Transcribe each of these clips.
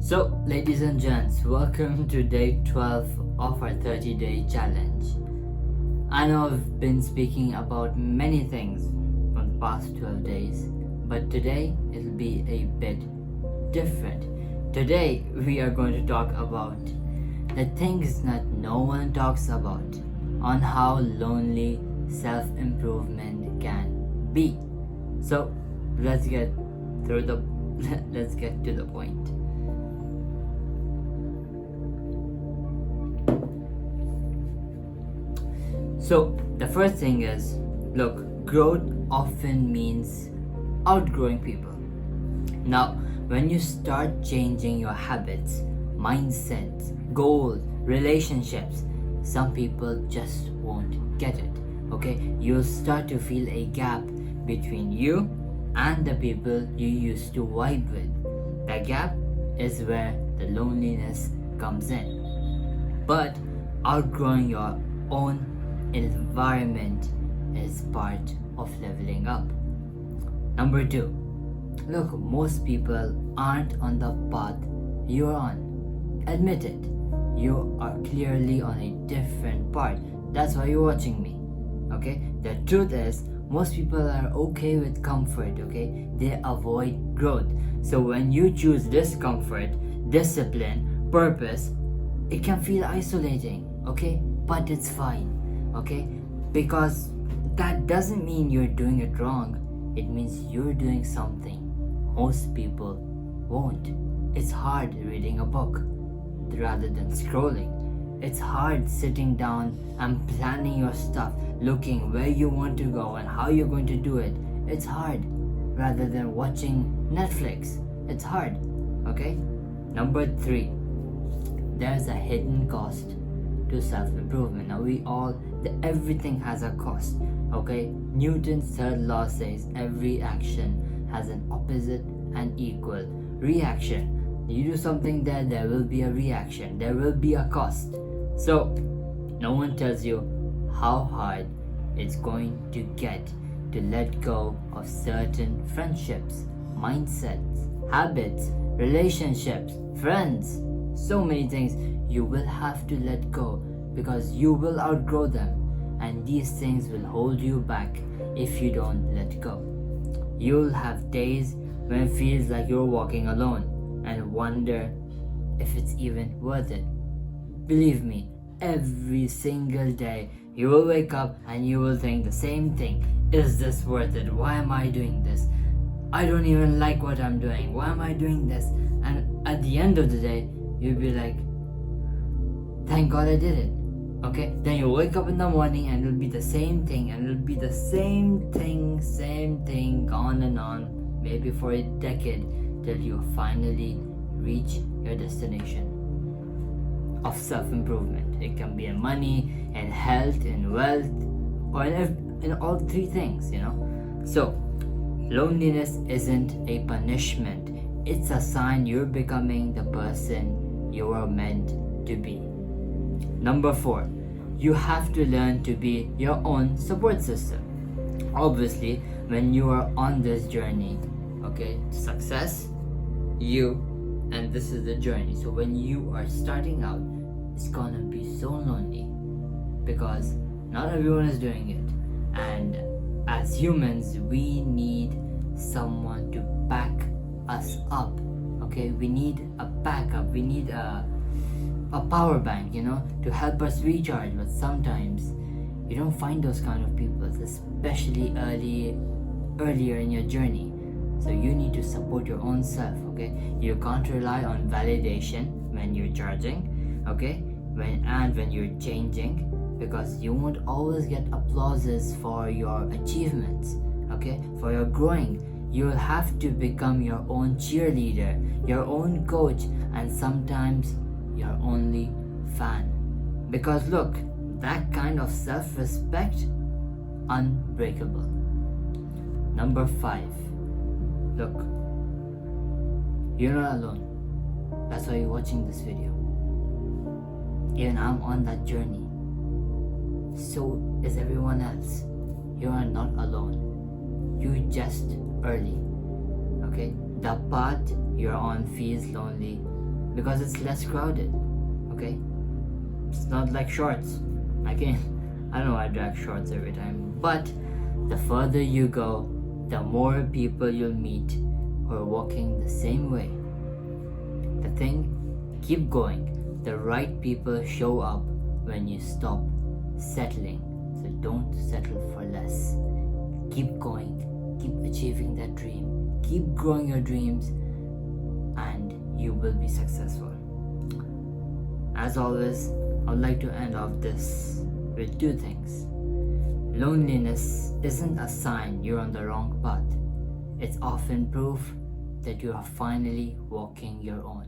So, ladies and gents, welcome to day 12 of our 30-day challenge. I know I've been speaking about many things from the past 12 days, but today it'll be a bit different. Today, we are going to talk about the things that no one talks about on how lonely self-improvement can be. So, let's get let's get to the point. So, the first thing is, look, growth often means outgrowing people. Now, when you start changing your habits, mindsets, goals, relationships, some people just won't get it. Okay, you'll start to feel a gap between you and the people you used to vibe with. The gap is where the loneliness comes in. But outgrowing your own environment is part of leveling up. Number 2, look, most people aren't on the path you're on. Admit it. You are clearly on a different path. That's why you're watching me. Okay? The truth is, most people are okay with comfort. Okay? They avoid growth. So when you choose discomfort, discipline, purpose, it can feel isolating. Okay? But it's fine. Okay, because that doesn't mean you're doing it wrong. It means you're doing something most people won't. It's hard reading a book rather than scrolling. It's hard sitting down and planning your stuff, looking where you want to go and how you're going to do it. It's hard rather than watching Netflix. It's hard. Okay. Number 3, there's a hidden cost to self-improvement. Now everything has a cost. Okay, Newton's third law says every action has an opposite and equal reaction. You do something there will be a reaction, there will be a cost. So no one tells you how hard it's going to get to let go of certain friendships, mindsets, habits, relationships, friends, so many things you will have to let go because you will outgrow them, and these things will hold you back if you don't let go. You'll have days when it feels like you're walking alone and wonder if it's even worth it. Believe me, every single day you will wake up and you will think the same thing. Is this worth it? Why am I doing this? I don't even like what I'm doing. Why am I doing this? And at the end of the day, you'll be like, thank God I did it. Okay, then you wake up in the morning and it'll be the same thing, and it'll be the same thing on and on, maybe for a decade, till you finally reach your destination of self-improvement. It can be in money, in health, in wealth, or in all three things, So, loneliness isn't a punishment. It's a sign you're becoming the person you are meant to be. Number 4, you have to learn to be your own support system. Obviously, when you are on this journey, okay, success, and this is the journey. So when you are starting out, it's gonna be so lonely because not everyone is doing it. And as humans, we need someone to back us up. Okay, we need a backup. We need a power bank, to help us recharge. But sometimes you don't find those kind of people, especially earlier in your journey. So you need to support your own self. Okay, you can't rely on validation when you're charging. Okay, when you're changing, because you won't always get applauses for your achievements. Okay, for your growing. You'll have to become your own cheerleader, your own coach, and sometimes your only fan. Because look, that kind of self-respect, unbreakable. Number 5, look, you're not alone. That's why you're watching this video. Even I'm on that journey. So is everyone else. You are not alone. You're just early. Okay? The path you're on feels lonely because it's less crowded. Okay, it's not like shorts. I don't know why I drag shorts every time, but the further you go, the more people you'll meet who are walking the same way. The thing, keep going. The right people show up when you stop settling. So don't settle for less. Keep going, keep achieving that dream, keep growing your dreams, and you will be successful. As always, I would like to end off this with two things. Loneliness isn't a sign you're on the wrong path. It's often proof that you are finally walking your own.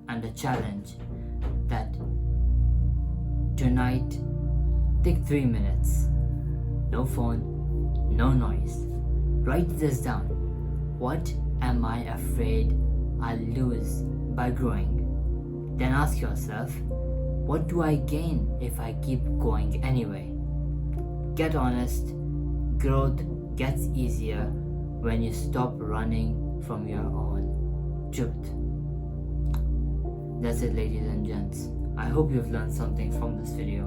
And the challenge that tonight, take 3 minutes. No phone, no noise. Write this down. What am I afraid I'll lose by growing? Then ask yourself, what do I gain if I keep going anyway? Get honest. Growth gets easier when you stop running from your own truth. That's it, ladies and gents. I hope you've learned something from this video,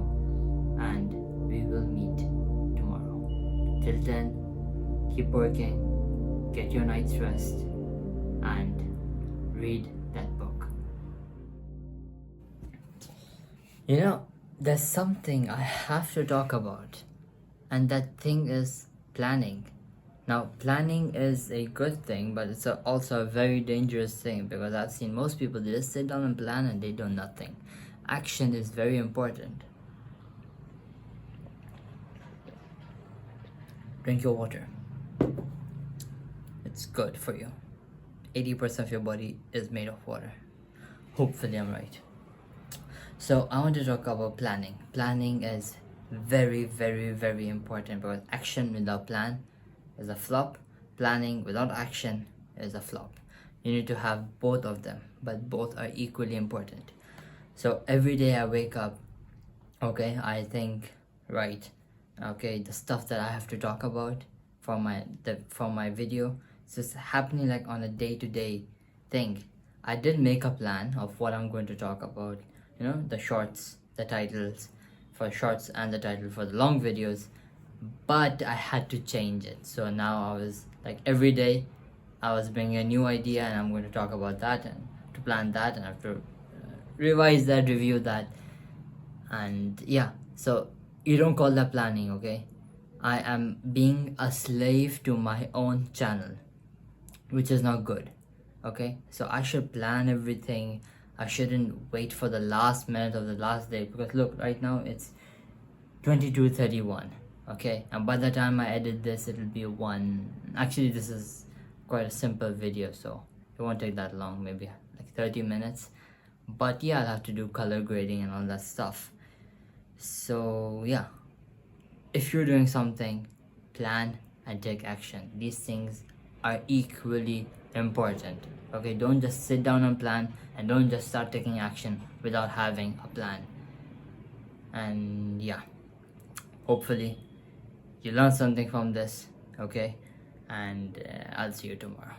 and we will meet tomorrow. Till then, keep working, get your night's rest, and read that book. You know, there's something I have to talk about, and that thing is planning. Now, planning is a good thing, but it's also a very dangerous thing, because I've seen most people, they just sit down and plan and they do nothing. Action is very important. Drink your water. It's good for you. 80% of your body is made of water. Hopefully I'm right. So I want to talk about planning. Planning is very, very, very important, because action without plan is a flop. Planning without action is a flop. You need to have both of them, but both are equally important. So every day I wake up, okay, I think, right, okay, the stuff that I have to talk about for my video, it's just happening like on a day-to-day thing. I did make a plan of what I'm going to talk about, you know, the shorts, the titles for shorts and the title for the long videos, but I had to change it. So now I was like, every day I was bringing a new idea, and I'm going to talk about that and to plan that, and I have to revise that, review that, and yeah. So you don't call that planning, okay? I am being a slave to my own channel, which is not good, okay? So I should plan everything. I shouldn't wait for the last minute of the last day, because look, right now it's 22:31, okay? And by the time I edit this, it'll be actually this is quite a simple video, so it won't take that long, maybe like 30 minutes. But yeah, I'll have to do color grading and all that stuff. So yeah, if you're doing something, plan and take action. These things are equally important, okay? Don't just sit down and plan, and don't just start taking action without having a plan. And yeah, hopefully you learned something from this, okay? And I'll see you tomorrow.